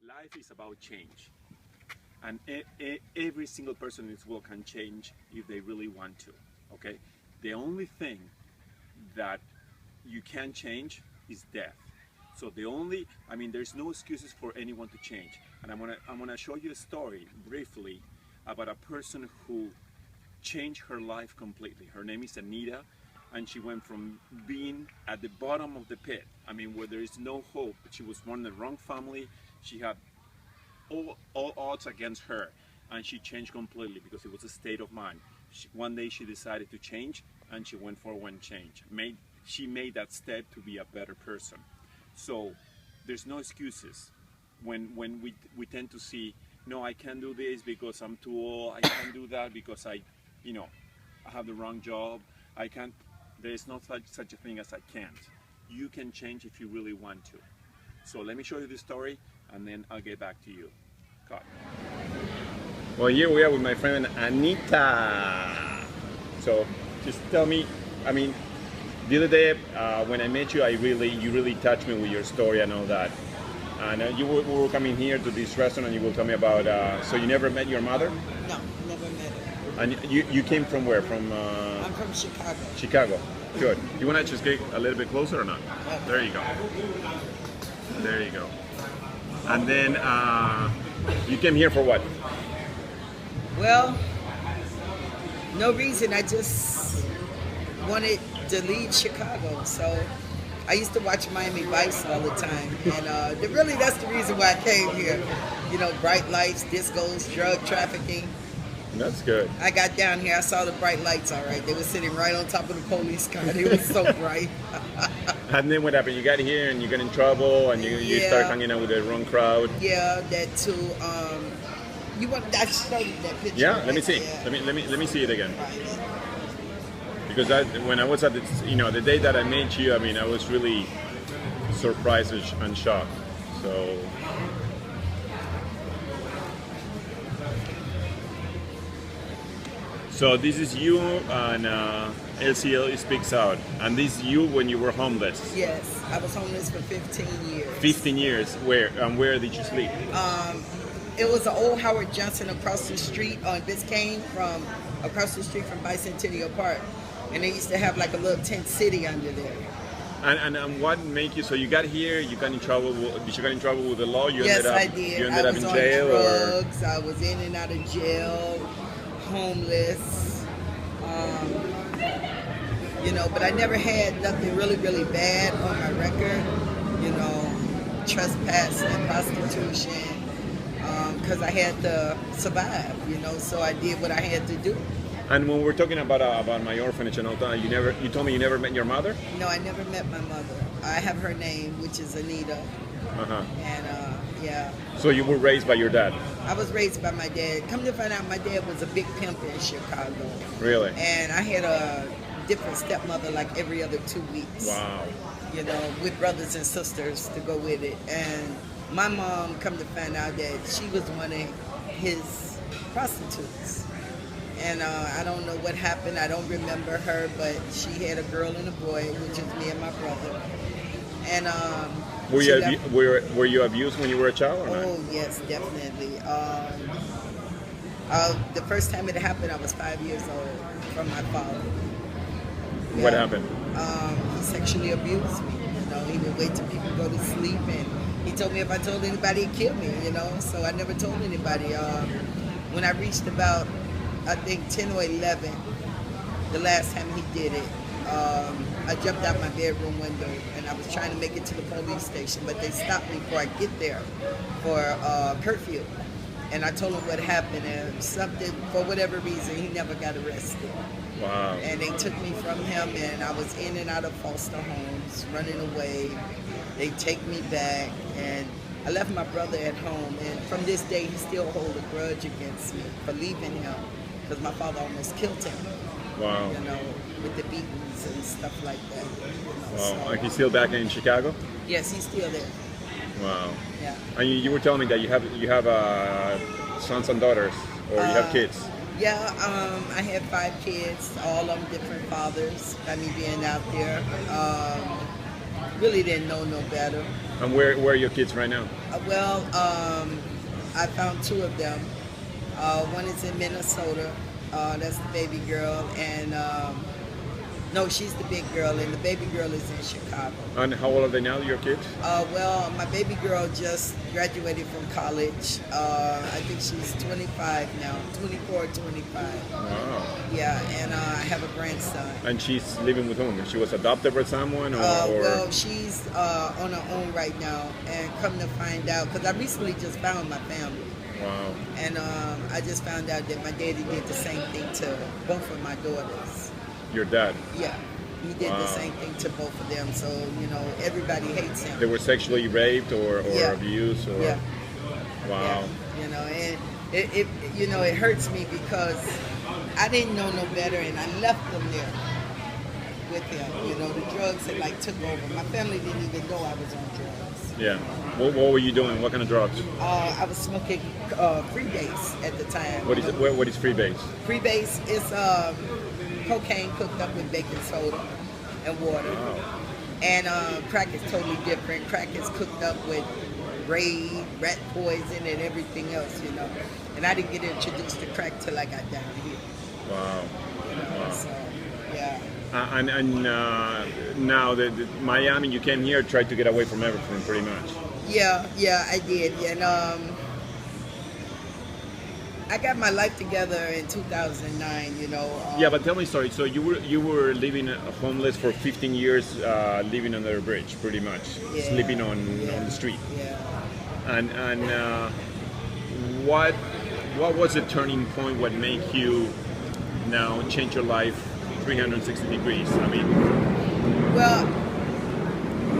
Life is about change, and every single person in this world can change if they really want to. Okay, the only thing that you can change is death. So there's no excuses for anyone to change. And I'm gonna show you a story briefly about a person who changed her life completely. Her name is Anita, and she went from being at the bottom of the pit, where there is no hope. She was born in the wrong family. She had all odds against her, and she changed completely because it was a state of mind. One day she decided to change, and she went for one change. She made that step to be a better person. So there's no excuses when we tend to see, no, I can't do this because I'm too old. I can't do that because I have the wrong job. I can't. There is no such a thing as I can't. You can change if you really want to. So let me show you this story, and then I'll get back to you. Cut. Well, here we are with my friend Anita. So just tell me, the other day when I met you, you really touched me with your story and all that. And we were coming here to this restaurant, and you will tell me about. So you never met your mother? No, never met her. And you came from where? I'm from Chicago. Chicago. Good. You want to just get a little bit closer or not? Okay. There you go. There you go. And then you came here for what? Well, no reason. I just wanted to leave Chicago. So I used to watch Miami Vice all the time. And that's the reason why I came here. Bright lights, discos, drug trafficking. That's good. I got down here, I saw the bright lights, all right. They were sitting right on top of the police car. They were so bright. And then what happened? You got here and you got in trouble, and you start hanging out with the wrong crowd. Yeah, that too. You want that show you that picture? Yeah, right? let me see. Yeah. Let me see it again. Right. Because when I was at the day that I met you, I was really surprised and shocked. So this is you, and LCL speaks out. And this is you when you were homeless. Yes, I was homeless for 15 years. 15 years. Where did you sleep? It was an old Howard Johnson across the street on Biscayne, across the street from Bicentennial Park. And they used to have like a little tent city under there. And what made you? So you got here. You got in trouble. Did you get in trouble with the law? Yes, I did. You ended I up was in on jail, drugs. I was in and out of jail, homeless. But I never had nothing really, really bad on my record. Trespass and prostitution. Because I had to survive. So I did what I had to do. And when we're talking about my orphanage and all that, you told me you never met your mother? No, I never met my mother. I have her name, which is Anita. And yeah. So you were raised by your dad? I was raised by my dad. Come to find out, my dad was a big pimp in Chicago. Really? And I had a different stepmother like every other 2 weeks. Wow. With brothers and sisters to go with it. And my mom, come to find out that she was one of his prostitutes. And I don't know what happened. I don't remember her, but she had a girl and a boy, which is me and my brother. And were you abused when you were a child or not? Oh yes, definitely. The first time it happened, I was 5 years old from my father. What happened? He sexually abused me. He would wait till people go to sleep, and he told me if I told anybody, he'd kill me. So I never told anybody. When I reached about, I think 10 or 11, the last time he did it, I jumped out my bedroom window and I was trying to make it to the police station, but they stopped me before I get there for curfew. And I told him what happened, and for whatever reason, he never got arrested. Wow. And they took me from him, and I was in and out of foster homes, running away. They take me back, and I left my brother at home, and from this day, he still holds a grudge against me for leaving him, because my father almost killed him. Wow. With the beatings and stuff like that. Wow. Are you still back in Chicago? Yes, he's still there. Wow. Yeah. And you were telling me that you have sons and daughters, or you have kids. Yeah, I had 5 kids, all of them different fathers. By me being out there, really didn't know no better. And where are your kids right now? I found two of them. One is in Minnesota. That's the baby girl, and no, she's the big girl, and the baby girl is in Chicago. And how old are they now, your kids? My baby girl just graduated from college. I think she's 25 now, 24, 25. Wow. Yeah, and I have a grandson. And she's living with whom? She was adopted by someone, or? Well, she's on her own right now, and come to find out, because I recently just found my family. Wow. And I just found out that my daddy did the same thing to both of my daughters. Your dad? Yeah, he did the same thing to both of them. So, everybody hates him. They were sexually raped or Yeah. abused? Or... Yeah. Wow. Yeah. And it hurts me because I didn't know no better, and I left them there with him. The drugs had took over. My family didn't even know I was on drugs. Yeah. What were you doing? What kind of drugs? I was smoking freebase at the time. What is freebase? Freebase is cocaine cooked up with baking soda and water. Wow. And crack is totally different. Crack is cooked up with raid, rat poison, and everything else, And I didn't get introduced to crack till I got down here. Wow. Wow. So, yeah. And now the Miami, you came here, tried to get away from everything, pretty much. Yeah, I did. And I got my life together in 2009. Yeah, but tell me a story. So you were living homeless for 15 years, living under a bridge, pretty much, sleeping on the street. Yeah. And what was the turning point? What made you now change your life 360 degrees? I mean, well,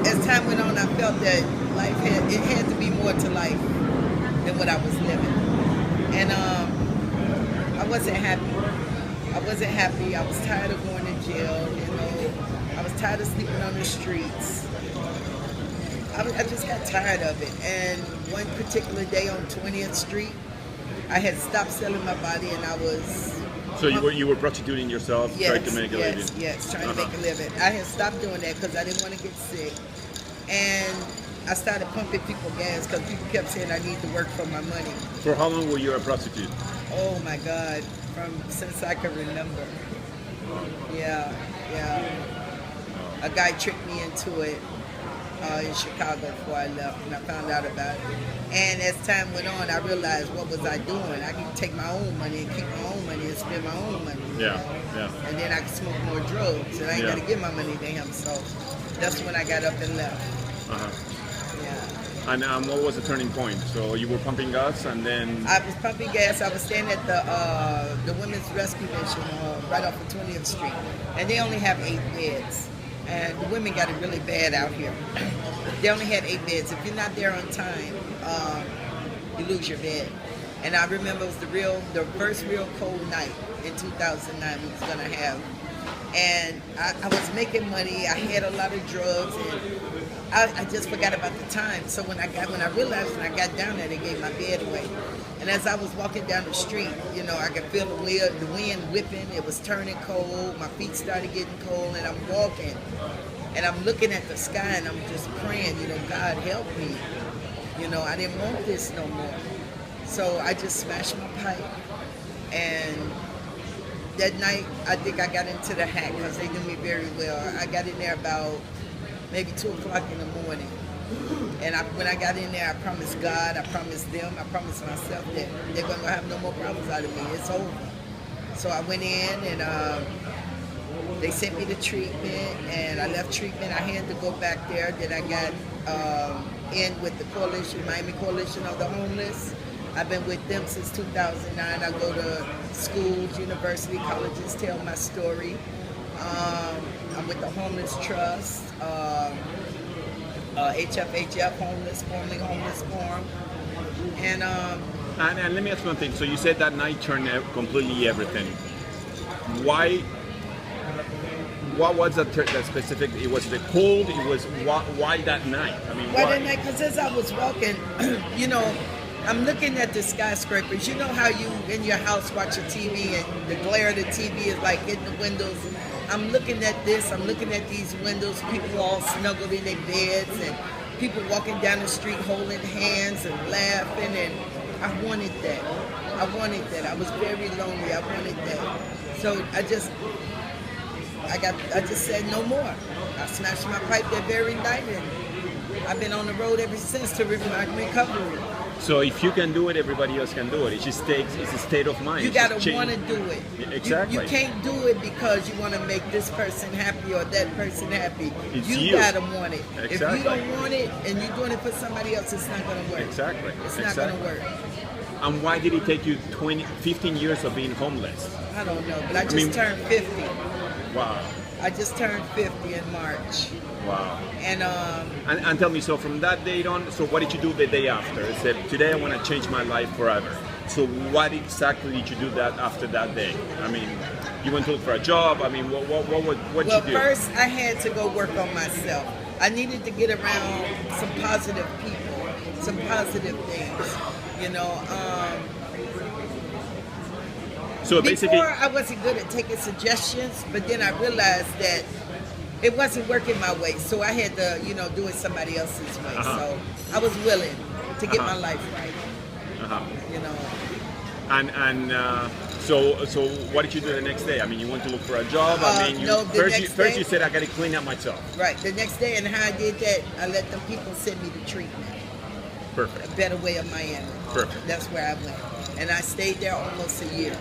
as time went on, I felt that life had to be more to life than what I was living, and I wasn't happy. I was tired of going to jail. I was tired of sleeping on the streets. I just got tired of it. And one particular day on 20th Street, I had stopped selling my body, and I was. So you were prostituting yourself, trying to make a living? Yes, trying to make a living. I had stopped doing that because I didn't want to get sick. And I started pumping people gas because people kept saying I need to work for my money. For how long were you a prostitute? Oh my God, since I can remember. Yeah. A guy tricked me into it in Chicago before I left, and I found out about it. And as time went on, I realized, what was I doing? I could take my own money and keep my own money and spend my own money. Yeah. And then I could smoke more drugs, and I ain't got to give my money to him. So that's when I got up and left. Yeah. And what was the turning point? So you were pumping gas, and then... I was pumping gas. I was staying at the Women's Rescue Mission right off of 20th Street. And they only have 8 beds. And the women got it really bad out here. They only had 8 beds. If you're not there on time, you lose your bed. And I remember it was the first real cold night in 2009 we was gonna have. And I was making money. I had a lot of drugs, and I just forgot about the time. So when I realized when I got down there, they gave my bed away. And as I was walking down the street, I could feel the wind whipping. It was turning cold. My feet started getting cold, and I'm walking, and I'm looking at the sky, and I'm just praying, God help me. I didn't want this no more. So I just smashed my pipe, and that night, I think I got into the hack because they knew me very well. I got in there about maybe 2 o'clock in the morning. And when I got in there, I promised God, I promised them, I promised myself that they're going to have no more problems out of me. It's over. So I went in, and they sent me to treatment, and I left treatment. I had to go back there. Then I got in with the coalition, Miami Coalition of the Homeless. I've been with them since 2009. I go to schools, university, colleges, tell my story. I'm with the Homeless Trust, HFHF Homeless, formerly Homeless Forum. And let me ask one thing. So you said that night turned completely everything. Why? What was that specific? It was the cold. It was why that night? I mean, why that night? Because as I was walking, I'm looking at the skyscrapers. You know how you in your house watch your TV and the glare of the TV is like hitting the windows. I'm looking at this. I'm looking at these windows. People all snuggled in their beds, and people walking down the street holding hands and laughing, and I wanted that. I wanted that. I was very lonely. I wanted that. So I just said no more. I snatched my pipe that very night, and I've been on the road ever since to my recovery. So if you can do it, everybody else can do it. It just takes, it's a state of mind. You gotta want to do it. Exactly. You can't do it because you want to make this person happy or that person happy. It's you you. gotta want it. Exactly. If you don't want it and you're doing it for somebody else, it's not gonna work. Exactly. It's not gonna work. And why did it take you 15 years of being homeless? I don't know, but I just turned 50. Wow. I just turned 50 in March. Wow. And tell me, so from that day on, so what did you do the day after? I said, today I want to change my life forever. So what exactly did you do that after that day? I mean, you went to look for a job. I mean, what did you do? Well, first I had to go work on myself. I needed to get around some positive people, some positive things, you know. So basically, before I wasn't good at taking suggestions, but then I realized that it wasn't working my way, so I had to, you know, do it somebody else's way. So I was willing to get my life right. You know. So what did you do the next day? I mean, you went to look for a job. I mean, first you said I got to clean up myself. Right. The next day, and how I did that, I let them people send me to treatment. Perfect. A Better Way of Miami. Perfect. That's where I went, and I stayed there almost a year.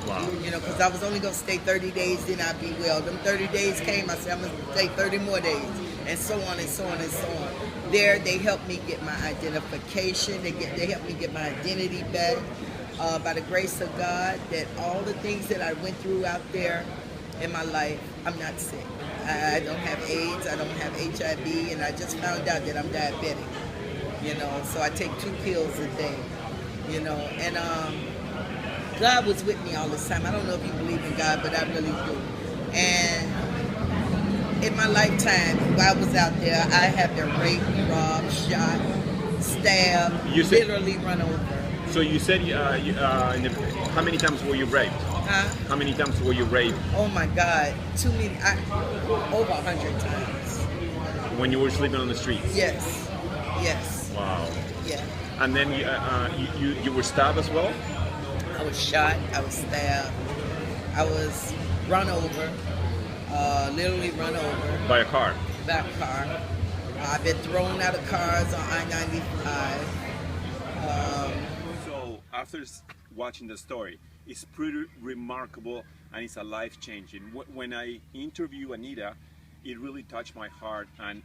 Wow. You know, because I was only going to stay 30 days, then I'd be well. Them 30 days came, I said, I'm going to stay 30 more days, and so on and so on and so on. There, they helped me get my identification. They helped me get my identity back. By the grace of God, that all the things that I went through out there in my life, I'm not sick. I don't have AIDS, I don't have HIV, and I just found out that I'm diabetic. You know, so I take 2 pills a day. You know, and God was with me all this time. I don't know if you believe in God, but I really do. And in my lifetime, while I was out there, I have been raped, robbed, shot, stabbed, literally run over. So you said, how many times were you raped? Huh? How many times were you raped? Oh my God, too many, over 100 times. When you were sleeping on the streets? Yes, yes. Wow. Yeah. And then you were stabbed as well? I was shot, I was stabbed, I was run over, literally run over. By a car? By a car. I've been thrown out of cars on I-95. So after watching the story, it's pretty remarkable and it's a life-changing. When I interview Anita, it really touched my heart, and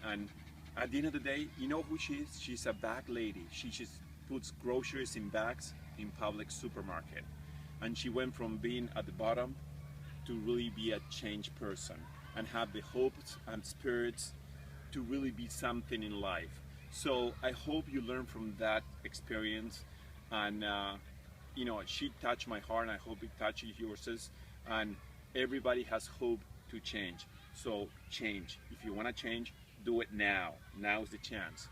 at the end of the day, you know who she is? She's a bag lady. She just puts groceries in bags in public supermarket, and she went from being at the bottom to really be a changed person and have the hopes and spirits to really be something in life. So I hope you learn from that experience, and you know, she touched my heart, and I hope it touches yours. And everybody has hope to change. So change. If you want to change, do it now. Now is the chance.